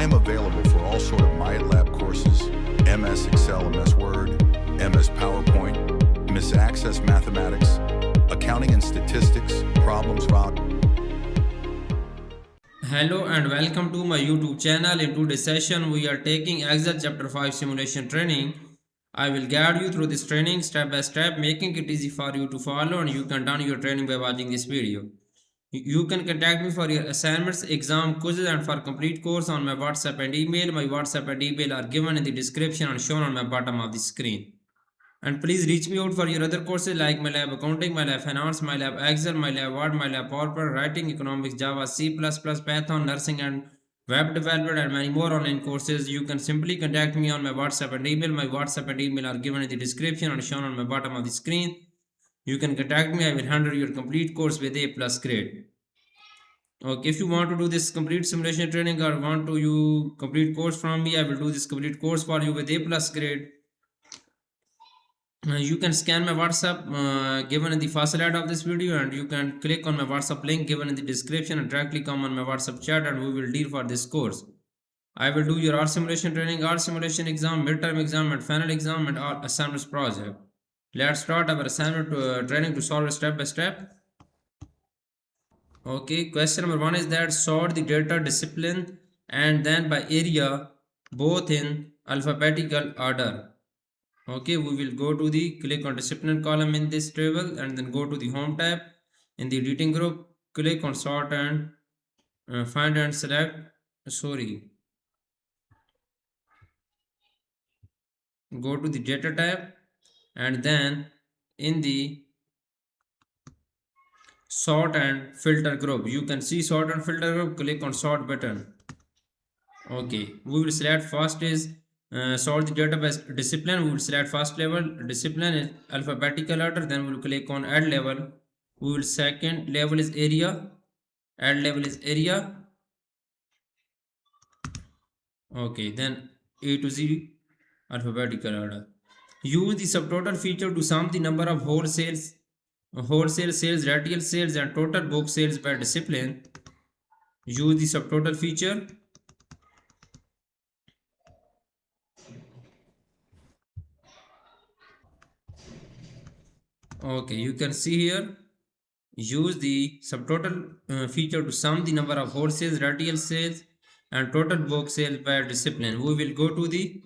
I'm available for all sort of MyLab courses, MS Excel, MS Word, MS PowerPoint, MS Access Mathematics, Accounting and Statistics, Problems Rock. Hello and welcome to my YouTube channel. In today's session, we are taking Excel Chapter 5 simulation training. I will guide you through this training step by step, making it easy for you to follow, and you can done your training by watching this video. You can contact me for your assignments, exam, quizzes, and for complete course on my WhatsApp and email. My WhatsApp and email are given in the description and shown on my bottom of the screen. And please reach me out for your other courses like MyLab Accounting, MyLab Finance, MyLab Excel, MyLab Word, MyLab PowerPoint, Writing, Economics, Java, C++, Python, Nursing and Web Development, and many more online courses. You can simply contact me on my WhatsApp and email. My WhatsApp and email are given in the description and shown on my bottom of the screen. You can contact me. I will handle your complete course with A+ grade. Okay, if you want to do this complete simulation training or want to you complete course from me, I will do this complete course for you with A+ grade. You can scan my WhatsApp given in the first slide of this video, and you can click on my WhatsApp link given in the description and directly come on my WhatsApp chat, and we will deal for this course. I will do your art simulation training, art simulation exam, midterm exam, and final exam, and art assignments project. Let's start our assignment training to solve it step by step. Okay, question number 1 is that sort the data discipline and then by area both in alphabetical order. Okay, we will go to the click on discipline column in this table and then go to the home tab. In the editing group, click on sort and find and select go to the data tab, and then in the sort and filter group, you can see sort and filter group, click on sort button. Okay, we will select first is sort the data by discipline. We will select first level discipline is alphabetical order, then we will click on add level. We will second level is area, add level is area. Okay, then A to Z alphabetical order. Use the subtotal feature to sum the number of wholesale sales, retail sales, and total book sales by discipline. Use the subtotal feature. Okay, you can see here, use the subtotal feature to sum the number of wholesale, retail sales, and total book sales by discipline. We will go to the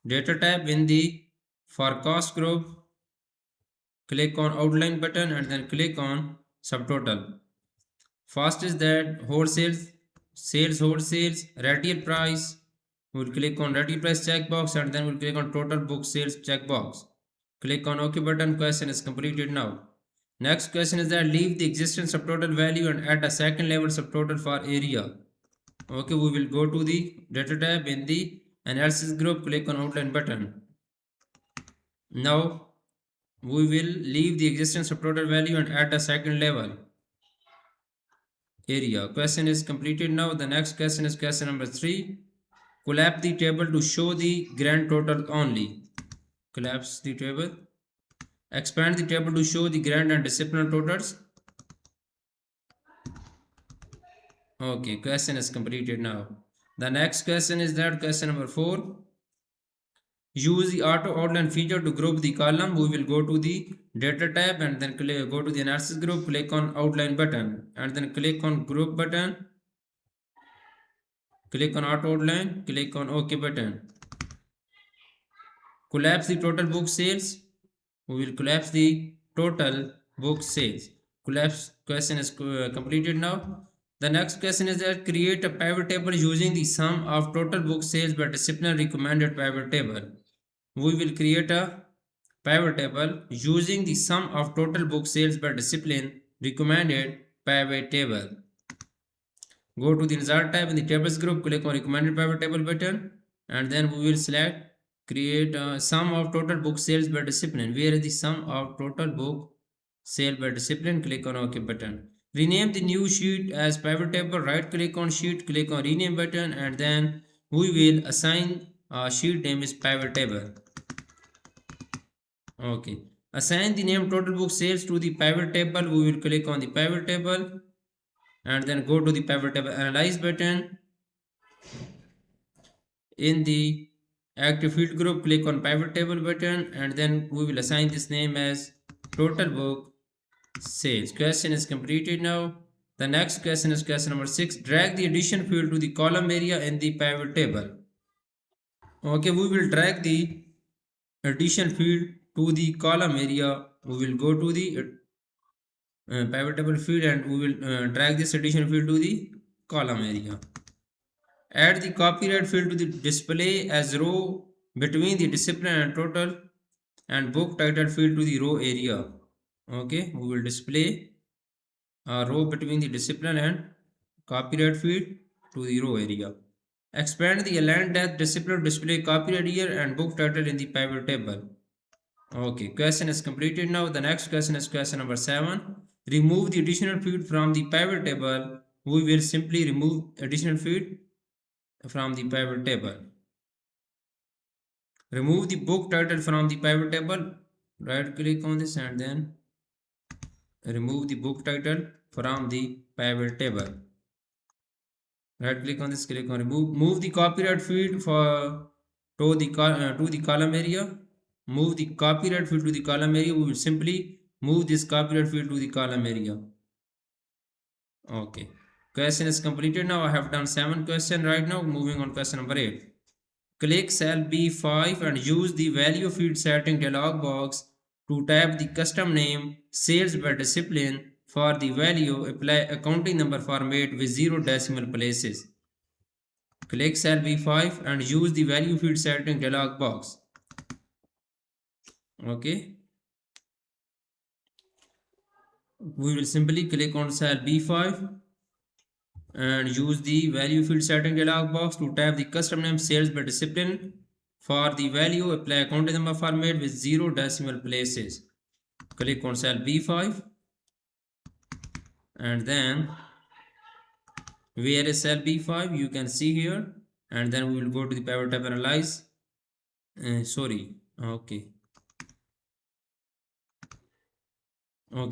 data tab in the forecast group, click on outline button, and then click on subtotal. First is that wholesales, sales wholesales, retail price. We'll click on retail price checkbox, and then we'll click on total book sales checkbox. Click on OK button. Question is completed now. Next question is that leave the existing subtotal value and add a second level subtotal for area. Okay, we will go to the data tab in the analysis group, click on outline button. Now we will leave the existing subtotal value and add a second level area. Question is completed now. The next question is question number 3. Collapse the table to show the grand total only. Collapse the table. Expand the table to show the grand and discipline totals. Okay, question is completed now. The next question is that question number 4. Use the auto outline feature to group the column. We will go to the data tab and then go to the analysis group, click on outline button, and then click on group button, click on auto outline, click on OK button. Collapse the total book sales. We will collapse the total book sales. Collapse question is completed now. The next question is that create a pivot table using the sum of total book sales by discipline recommended pivot table. We will create a pivot table using the sum of total book sales by discipline recommended pivot table. Go to the result tab in the tables group, click on recommended pivot table button, and then we will select create a sum of total book sales by discipline. Where is the sum of total book sale by discipline? Click on OK button. Rename the new sheet as pivot table. Right click on sheet, click on rename button, and then we will assign a sheet name is pivot table. Okay, assign the name total book sales to the pivot table. We will click on the pivot table and then go to the pivot table analyze button. In the active field group, click on pivot table button and then we will assign this name as total book sales. Question is completed now. The next question is question number 6. Drag the addition field to the column area in the pivot table. Okay, we will drag the addition field to the column area. We will go to the pivot table field and we will drag this addition field to the column area. Add the copyright field to the display as row between the discipline and total and book title field to the row area. Okay, we will display a row between the discipline and copyright field to the row area. Expand the align depth discipline display copyright year and book title in the pivot table. Okay, question is completed now. The next question is question number 7. Remove the additional field from the pivot table. We will simply remove additional field from the pivot table. Remove the book title from the pivot table. Right click on this and then remove the book title from the pivot table. Right click on this, click on remove. Move the copyright field to the column area. Move the copyright field to the column area. We will simply move this copyright field to the column area. Okay. Question is completed now. I have done 7 questions right now. Moving on question number 8. Click cell B5 and use the value field setting dialog box to type the custom name sales by discipline for the value. Apply accounting number format with 0 decimal places. Click cell B5 and use the value field setting dialog box. Okay. We will simply click on cell B5 and use the value field setting dialog box to type the custom name sales by discipline for the value. Apply accounting number format with 0 decimal places. Click on cell B5 and then where is cell B5 you can see here, and then we will go to the pivot table analyze. Okay,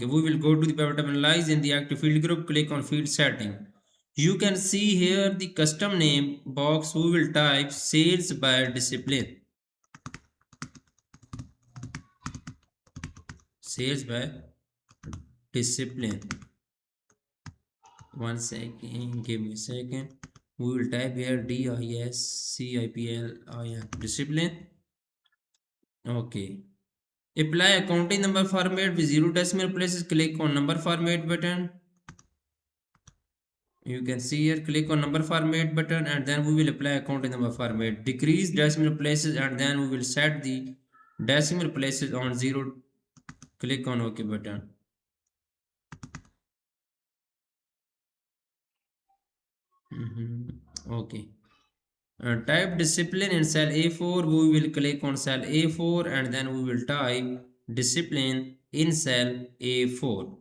we will go to the pivot table analyze. In the active field group, click on field setting. You can see here the custom name box. We will type sales by discipline. Sales by discipline. One second, give me a second. We will type here DISCIPLIN, discipline. Okay. Apply accounting number format with 0 decimal places. Click on number format button. You can see here, click on number format button and then we will apply accounting number format. Decrease decimal places and then we will set the decimal places on 0. Click on OK button. Okay. Type discipline in cell A4. We will click on cell A4 and then we will type discipline in cell A4.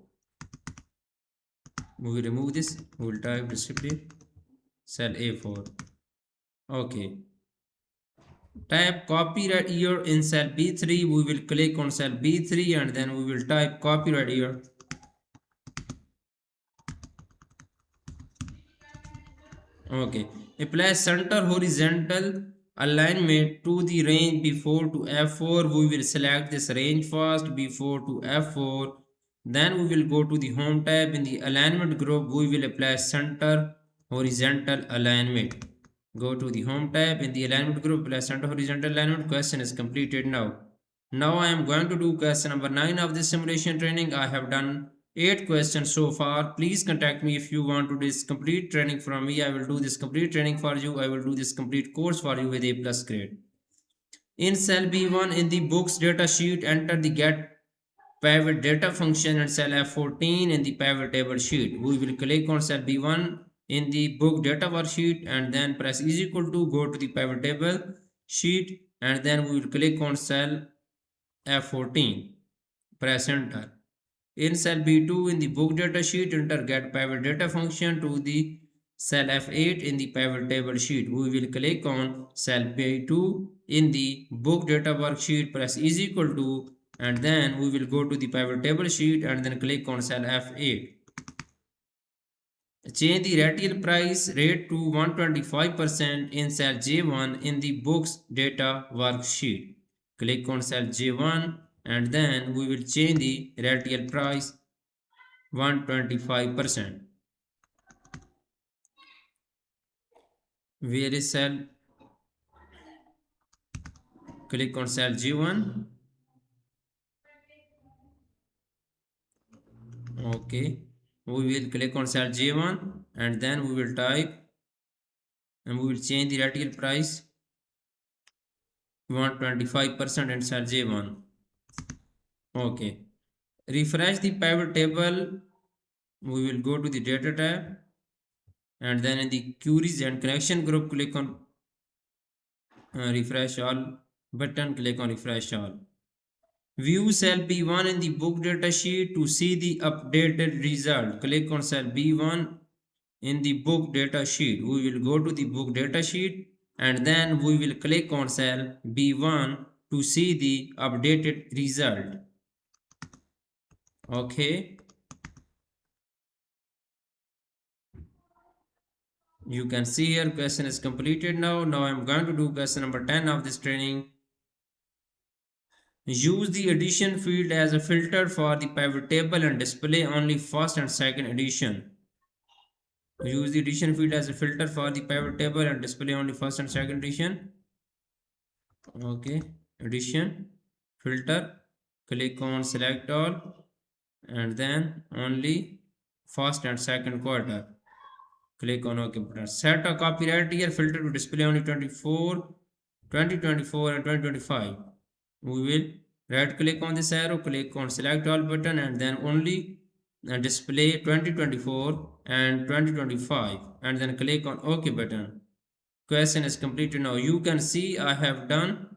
We will remove this. We will type discipline cell A4. Okay. Type copyright year in cell B3. We will click on cell B3 and then we will type copyright year. Okay. Apply center horizontal alignment to the range before to F4. We will select this range first before to F4. Then we will go to the home tab. In the alignment group, we will apply center horizontal alignment. Go to the home tab. In the alignment group, apply center horizontal alignment. Question is completed now. Now I am going to do question number 9 of this simulation training. I have done 8 questions so far. Please contact me if you want to do this complete training from me. I will do this complete training for you. I will do this complete course for you with A+ grade. In cell B1 in the books data sheet, enter the get pivot data function and cell F14 in the pivot table sheet. We will click on cell B1 in the book data worksheet and then press is equal to, go to the pivot table sheet and then we will click on cell F14. Press enter. In cell B2 in the book data sheet, enter get pivot data function to the cell F8 in the pivot table sheet. We will click on cell B2 in the book data worksheet, press is equal to, and then we will go to the pivot table sheet and then click on cell F8. Change the retail price rate to 125% in cell J1 in the books data worksheet. Click on cell J1 and then we will change the retail price 125%. Where is cell? Click on cell G1. Okay. We will click on cell J1 and then we will type and we will change the retail price 125% in cell J1. Okay. Refresh the pivot table. We will go to the data tab and then in the queries and connection group click on refresh all button, click on refresh all. View cell B1 in the book data sheet to see the updated result. Click on cell B1 in the book data sheet. We will go to the book data sheet and then we will click on cell B1 to see the updated result. Okay. You can see here question is completed now. Now I am going to do question number 10 of this training. Use the addition field as a filter for the pivot table and display only first and second addition. Use the addition field as a filter for the pivot table and display only first and second addition. Okay, addition, filter, click on select all and then only first and second quarter. Click on OK button. Set a copyright year filter to display only 2024 and 2025. We will right click on this arrow, click on select all button and then only display 2024 and 2025 and then click on OK button. Question is completed now. You can see I have done